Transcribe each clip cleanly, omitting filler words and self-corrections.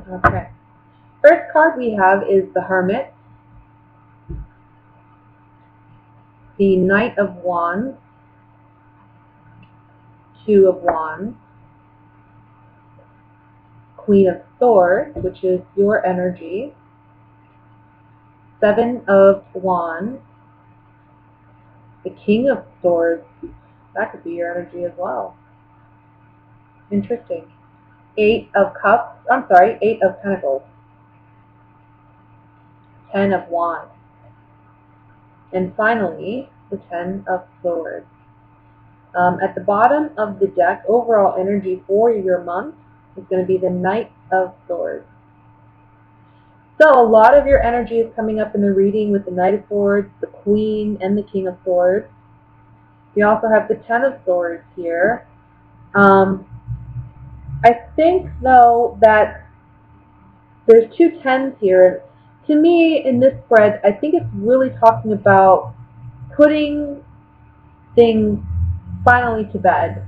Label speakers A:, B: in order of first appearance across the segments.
A: Okay. First card we have is the Hermit, the Knight of Wands, Two of Wands, Queen of Swords, which is your energy, Seven of Wands, the King of Swords, that could be your energy as well. Interesting. Eight of Pentacles, Ten of Wands, and finally, the Ten of Swords. At the bottom of the deck, overall energy for your month is going to be the Knight of Swords. So a lot of your energy is coming up in the reading with the Knight of Swords, the Queen, and the King of Swords. We also have the Ten of Swords here. I think, though, that there's two tens here. To me, in this spread, I think it's really talking about putting things finally to bed,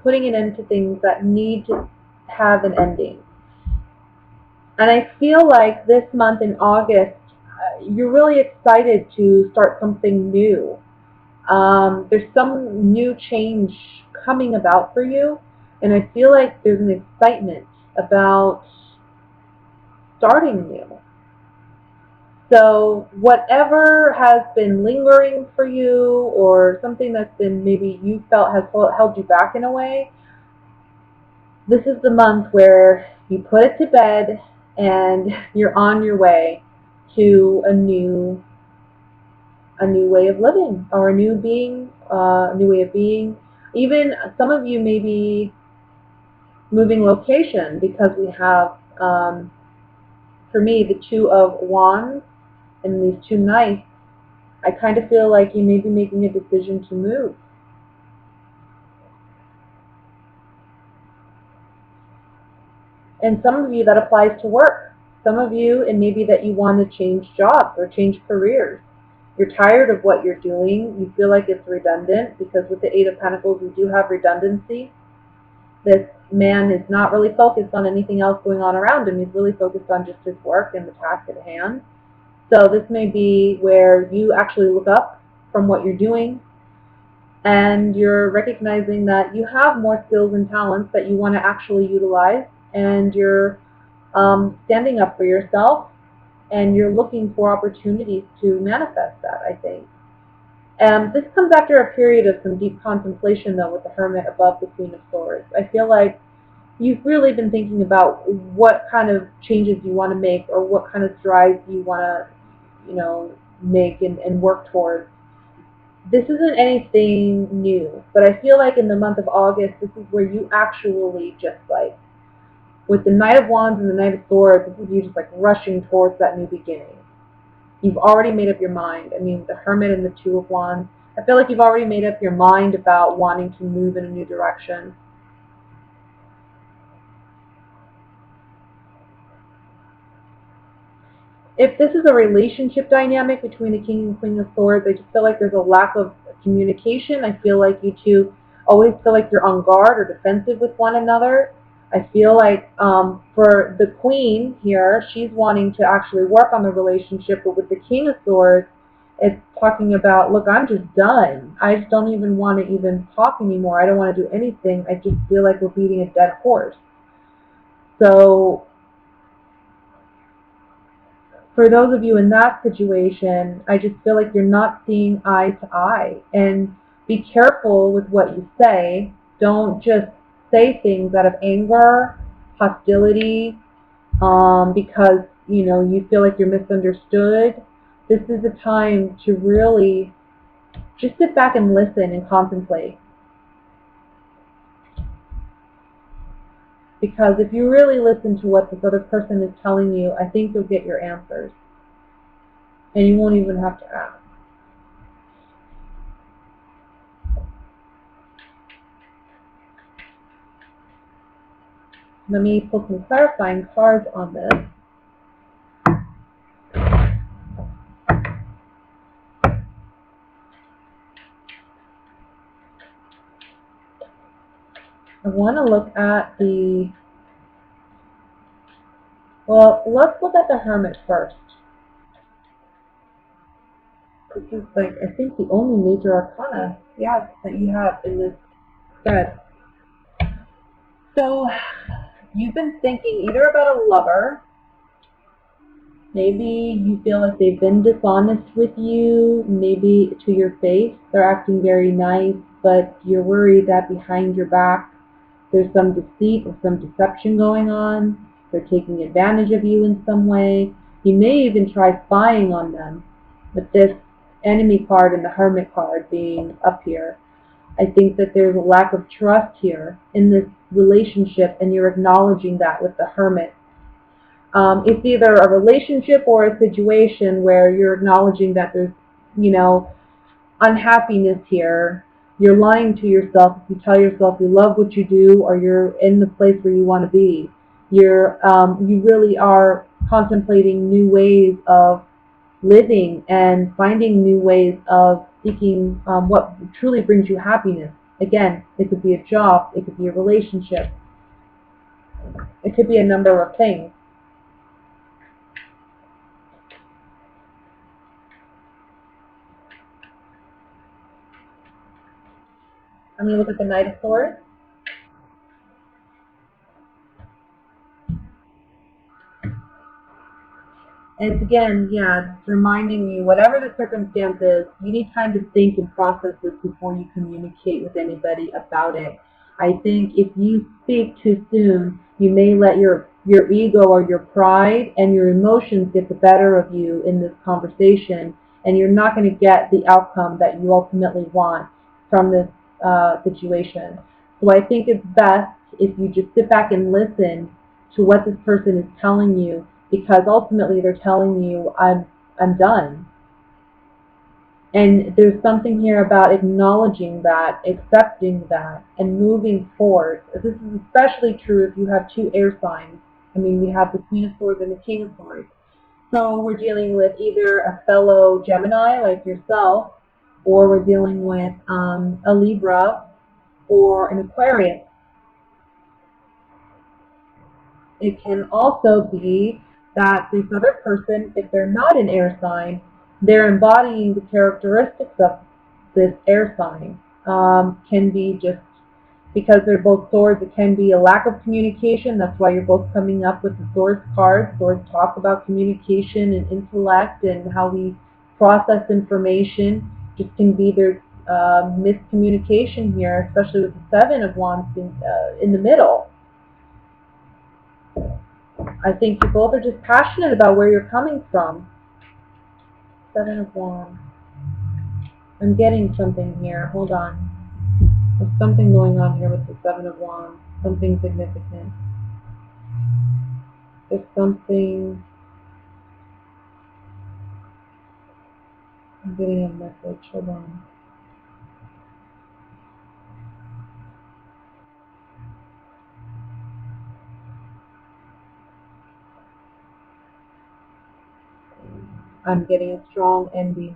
A: putting an end to things that need to have an ending. And I feel like this month in August, you're really excited to start something new. There's some new change coming about for you, and I feel like there's an excitement about starting new. So whatever has been lingering for you, or something that's been maybe you felt has held you back in a way, this is the month where you put it to bed and you're on your way to a new way of living, or a new way of being. Even some of you may be moving location, because we have, for me, the Two of Wands and these two Knights. I kind of feel like you may be making a decision to move. And some of you, that applies to work. Some of you, it may be that you want to change jobs or change careers. You're tired of what you're doing. You feel like it's redundant, because with the Eight of Pentacles, we do have redundancy. This man is not really focused on anything else going on around him. He's really focused on just his work and the task at hand. So this may be where you actually look up from what you're doing, and you're recognizing that you have more skills and talents that you want to actually utilize, and you're standing up for yourself, and you're looking for opportunities to manifest that, I think. This comes after a period of some deep contemplation, though, with the Hermit above the Queen of Swords. I feel like you've really been thinking about what kind of changes you want to make, or what kind of strides you want to, make and work towards. This isn't anything new, but I feel like in the month of August, this is where you actually just like, with the Knight of Wands and the Knight of Swords, this is you just like rushing towards that new beginning. You've already made up your mind. I mean, the Hermit and the Two of Wands, I feel like you've already made up your mind about wanting to move in a new direction. If this is a relationship dynamic between the King and Queen of Swords, I just feel like there's a lack of communication. I feel like you two always feel like you're on guard or defensive with one another. I feel like for the Queen here, she's wanting to actually work on the relationship, but with the King of Swords, it's talking about, look, I'm just done. I just don't even want to even talk anymore. I don't want to do anything. I just feel like we're beating a dead horse. So for those of you in that situation, I just feel like you're not seeing eye to eye. And be careful with what you say. Don't just say things out of anger, hostility, because you feel like you're misunderstood. This is a time to really just sit back and listen and contemplate. Because if you really listen to what this other person is telling you, I think you'll get your answers. And you won't even have to ask. Let me pull some clarifying cards on this. I want to look at the Well, let's look at the Hermit first. This is like, I think, the only major arcana, yeah, that you have in this spread. So, you've been thinking either about a lover. Maybe you feel like they've been dishonest with you, maybe to your face. They're acting very nice, but you're worried that behind your back there's some deceit or some deception going on. They're taking advantage of you in some way. You may even try spying on them. With this enemy card and the Hermit card being up here, I think that there's a lack of trust here in this relationship, and you're acknowledging that with the Hermit. It's either a relationship or a situation where you're acknowledging that there's, you know, unhappiness here. You're lying to yourself if you tell yourself you love what you do or you're in the place where you want to be. You really are contemplating new ways of living and finding new ways of seeking what truly brings you happiness. Again, it could be a job, it could be a relationship, it could be a number of things. I'm going to look at the Knight of Swords. And it's again, yeah, it's reminding you, whatever the circumstance is, you need time to think and process this before you communicate with anybody about it. I think if you speak too soon, you may let your ego or your pride and your emotions get the better of you in this conversation, and you're not going to get the outcome that you ultimately want from this situation. So I think it's best if you just sit back and listen to what this person is telling you, because ultimately they're telling you, I'm done. And there's something here about acknowledging that, accepting that, and moving forward. This is especially true if you have two air signs. I mean, we have the Queen of Swords and the King of Swords. So we're dealing with either a fellow Gemini like yourself, or we're dealing with a Libra or an Aquarius. It can also be that this other person, if they're not an air sign, they're embodying the characteristics of this air sign. Can be just because they're both swords, it can be a lack of communication. That's why you're both coming up with the swords card. Swords talk about communication and intellect and how we process information. Just can be there's miscommunication here, especially with the Seven of Wands in the middle. I think you both are just passionate about where you're coming from. Seven of Wands. I'm getting something here. Hold on. There's something going on here with the Seven of Wands. Something significant. There's something. I'm getting a message. Hold on. I'm getting a strong envy.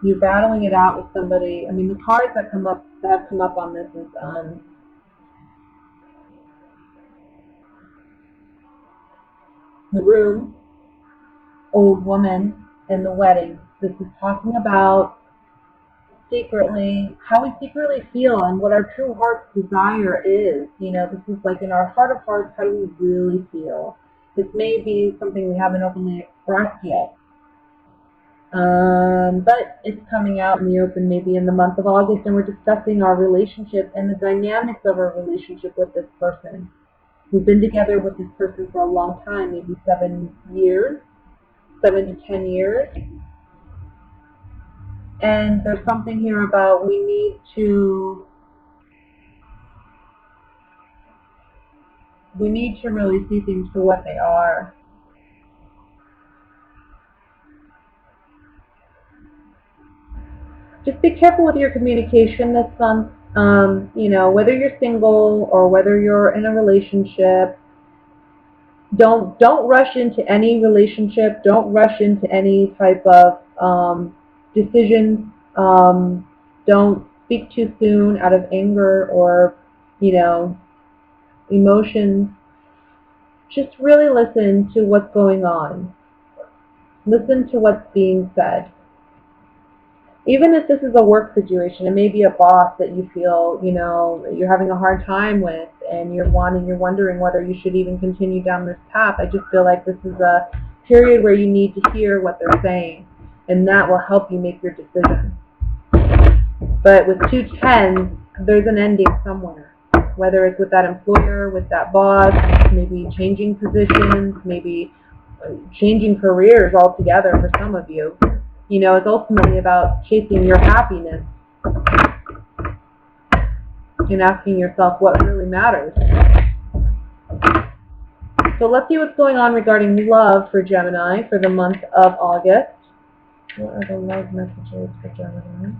A: You're battling it out with somebody. I mean, the cards that have come up on this is the Room, Old Woman, and the Wedding. This is talking about secretly, how we secretly feel and what our true heart's desire is. You know, this is like in our heart of hearts, how do we really feel? This may be something we haven't openly expressed yet. But it's coming out in the open maybe in the month of August, and we're discussing our relationship and the dynamics of our relationship with this person. We've been together with this person for a long time, maybe 7 years, 7 to 10 years. And there's something here about we need to really see things for what they are. Just be careful with your communication this month. You know, whether you're single or whether you're in a relationship, don't rush into any relationship. Don't rush into any type of decisions. Don't speak too soon out of anger or you know, emotions. Just really listen to what's going on. Listen to what's being said. Even if this is a work situation, it may be a boss that you feel, you're having a hard time with, and you're wondering whether you should even continue down this path. I just feel like this is a period where you need to hear what they're saying, and that will help you make your decision. But with 210, there's an ending somewhere. Whether it's with that employer, with that boss, maybe changing positions, maybe changing careers altogether for some of you. It's ultimately about chasing your happiness and asking yourself what really matters. So let's see what's going on regarding love for Gemini for the month of August. What are the love messages for Gemini?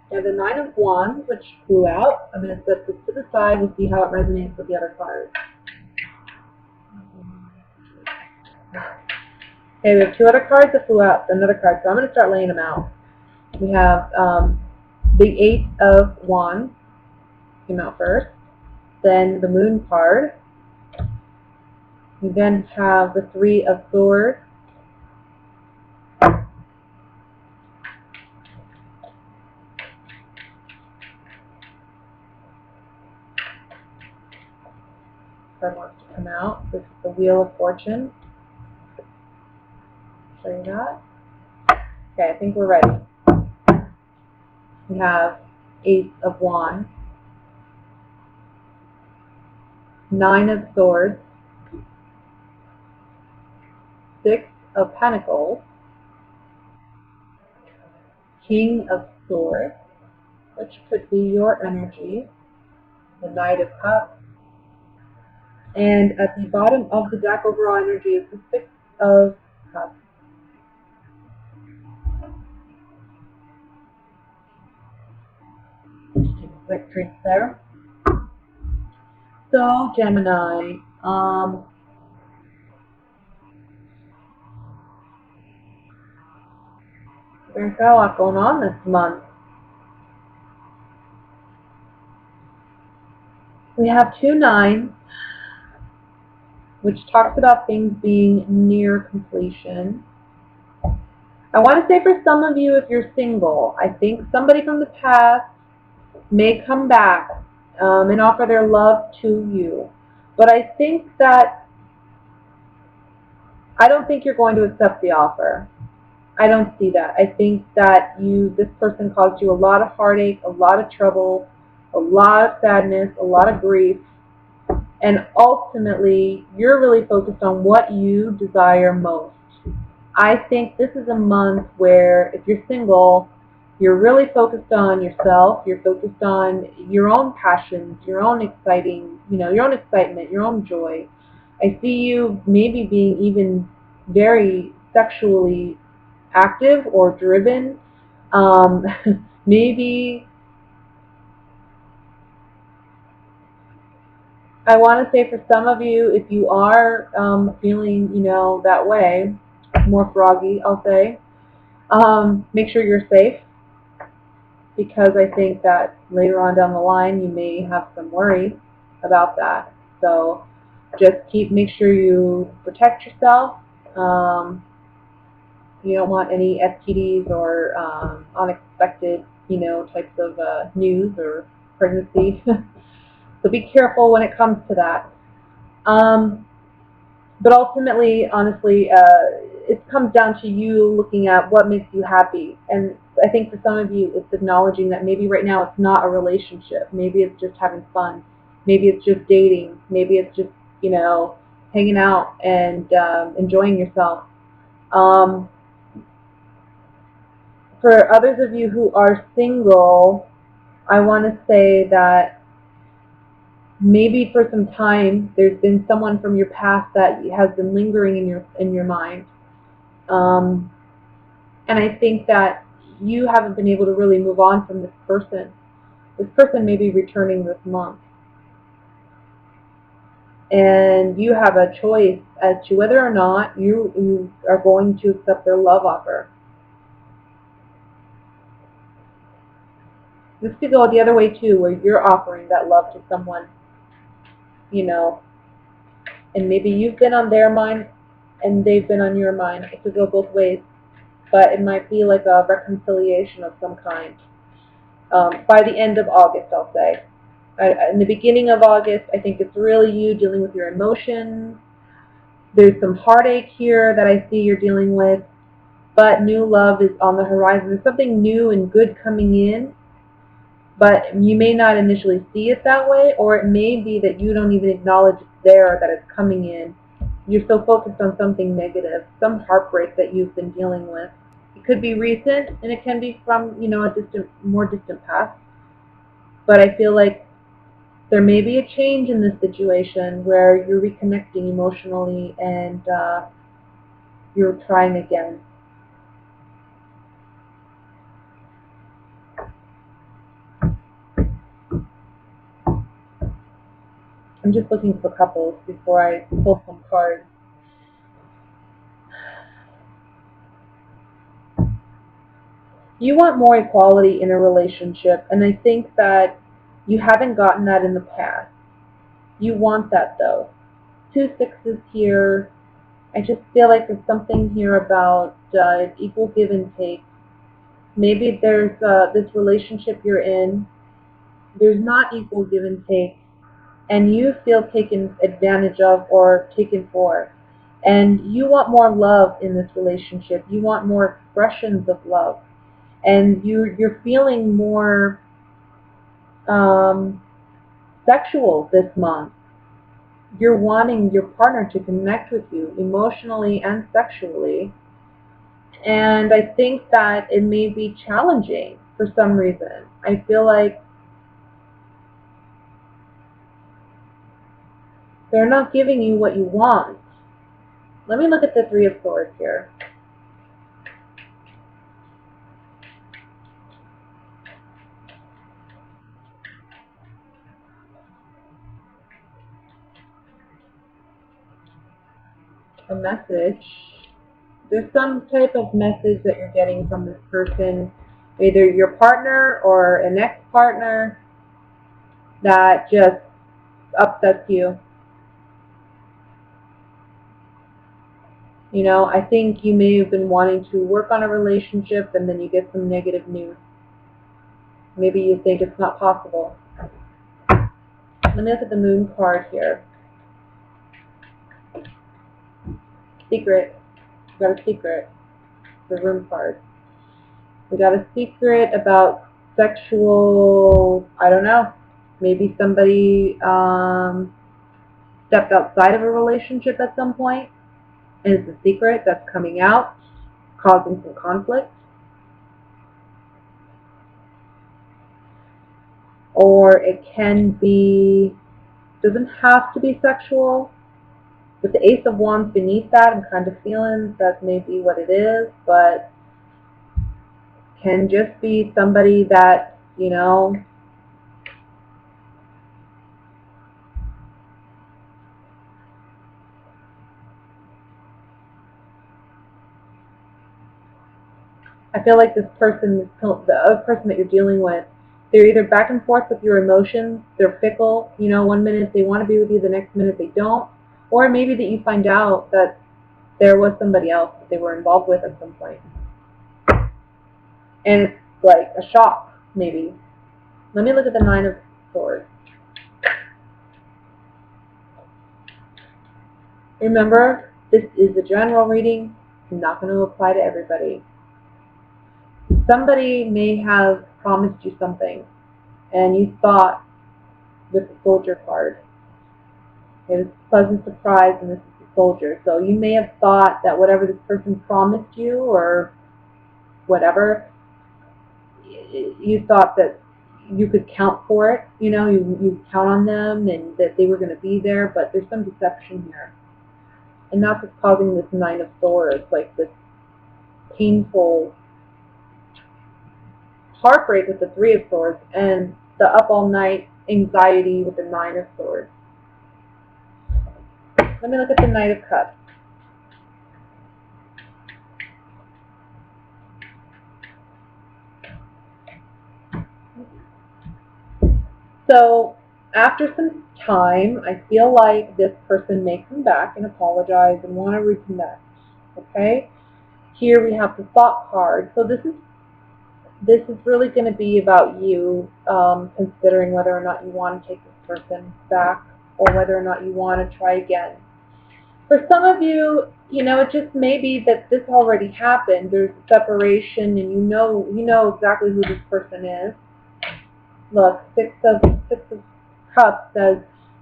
A: And the Nine of Wands, which flew out. I'm going to set this to the side and see how it resonates with the other cards. Okay, we have two other cards that flew out, another card, so I'm going to start laying them out. We have the Eight of Wands came out first, then the Moon card. We then have the Three of Swords, card wants to come out. This is the Wheel of Fortune. Show you that. Okay, I think we're ready. We have Ace of Wands, Nine of Swords, Six of Pentacles, King of Swords, which could be your energy, the Knight of Cups, and at the bottom of the deck, overall energy is the Six of Cups. Just take a quick drink there. So, Gemini, there's got a lot going on this month. We have 2 9s, which talks about things being near completion. I want to say for some of you, if you're single, I think somebody from the past may come back and offer their love to you. But I think that, I don't think you're going to accept the offer. I don't see that. I think that this person caused you a lot of heartache, a lot of trouble, a lot of sadness, a lot of grief. And ultimately, you're really focused on what you desire most. I think this is a month where, if you're single, you're really focused on yourself. You're focused on your own passions, your own excitement, your own joy. I see you maybe being even very sexually active or driven. Maybe I want to say for some of you, if you are feeling, that way, more froggy, I'll say, make sure you're safe, because I think that later on down the line you may have some worry about that. So just make sure you protect yourself. You don't want any STDs or unexpected, types of news or pregnancy. So be careful when it comes to that. But ultimately, honestly, it comes down to you looking at what makes you happy. And I think for some of you, it's acknowledging that maybe right now it's not a relationship. Maybe it's just having fun. Maybe it's just dating. Maybe it's just, hanging out and enjoying yourself. For others of you who are single, I want to say that maybe for some time there's been someone from your past that has been lingering in your mind. And I think that you haven't been able to really move on from this person. This person may be returning this month. And you have a choice as to whether or not you are going to accept their love offer. This could go the other way too, where you're offering that love to someone, you know, and maybe you've been on their mind and they've been on your mind. It could go both ways, but it might be like a reconciliation of some kind. By the end of August, I'll say. In the beginning of August, I think it's really you dealing with your emotions. There's some heartache here that I see you're dealing with, but new love is on the horizon. There's something new and good coming in, but you may not initially see it that way, or it may be that you don't even acknowledge it's there, that it's coming in. You're so focused on something negative, some heartbreak that you've been dealing with. It could be recent, and it can be from, a more distant past. But I feel like there may be a change in this situation where you're reconnecting emotionally and you're trying again. I'm just looking for couples before I pull some cards. You want more equality in a relationship, and I think that you haven't gotten that in the past. You want that though. 2 6s here. I just feel like there's something here about equal give and take. Maybe there's this relationship you're in. There's not equal give and take, and you feel taken advantage of or taken for. And you want more love in this relationship. You want more expressions of love. And you're feeling more sexual this month. You're wanting your partner to connect with you emotionally and sexually. And I think that it may be challenging for some reason. I feel like they're not giving you what you want. Let me look at the Three of Swords here. A message. There's some type of message that you're getting from this person, either your partner or an ex-partner, that just upsets you. I think you may have been wanting to work on a relationship and then you get some negative news. Maybe you think it's not possible. Let me look at the Moon card here. Secret. We got a secret. The Room card. We got a secret about sexual, I don't know, maybe somebody stepped outside of a relationship at some point, and it's a secret that's coming out, causing some conflict. Or it can be, doesn't have to be sexual. With the Ace of Wands beneath that, I'm kind of feeling that may be what it is, but can just be somebody that, I feel like this person, the other person that you're dealing with, they're either back and forth with your emotions, they're fickle, one minute they want to be with you, the next minute they don't, or maybe that you find out that there was somebody else that they were involved with at some point. And it's like a shock, maybe. Let me look at the Nine of Swords. Remember, this is a general reading. It's not going to apply to everybody. Somebody may have promised you something, and you thought, with the Soldier card, it was a pleasant surprise, and this is the Soldier. So you may have thought that whatever this person promised you, or whatever, you thought that you could count for it. You count on them, and that they were going to be there, but there's some deception here. And that's what's causing this Nine of Swords, like this painful heartbreak with the Three of Swords, and the up all night anxiety with the Nine of Swords. Let me look at the Knight of Cups. So after some time, I feel like this person may come back and apologize and want to reconnect. Okay? Here we have the Thought card. So this is really going to be about you considering whether or not you want to take this person back or whether or not you want to try again. For some of you, it just may be that this already happened. There's separation, and you know exactly who this person is. Look, Six of Cups says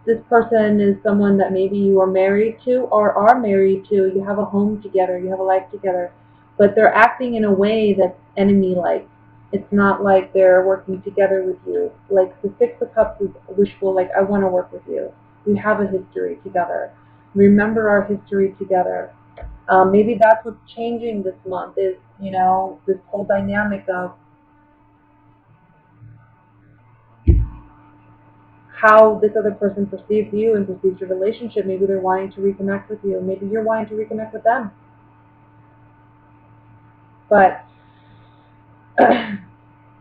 A: this person is someone that maybe you are married to or are married to. You have a home together, you have a life together, but they're acting in a way that's enemy-like. It's not like they're working together with you. Like the Six of Cups is wishful, like I want to work with you. We have a history together. Remember our history together. Maybe that's what's changing this month is, this whole dynamic of how this other person perceives you and perceives your relationship. Maybe they're wanting to reconnect with you. Maybe you're wanting to reconnect with them. But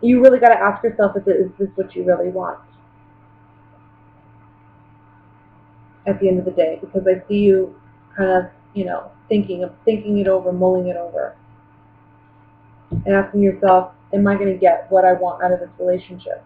A: you really got to ask yourself, is this what you really want at the end of the day? Because I see you kind of, thinking it over, mulling it over, and asking yourself, am I going to get what I want out of this relationship?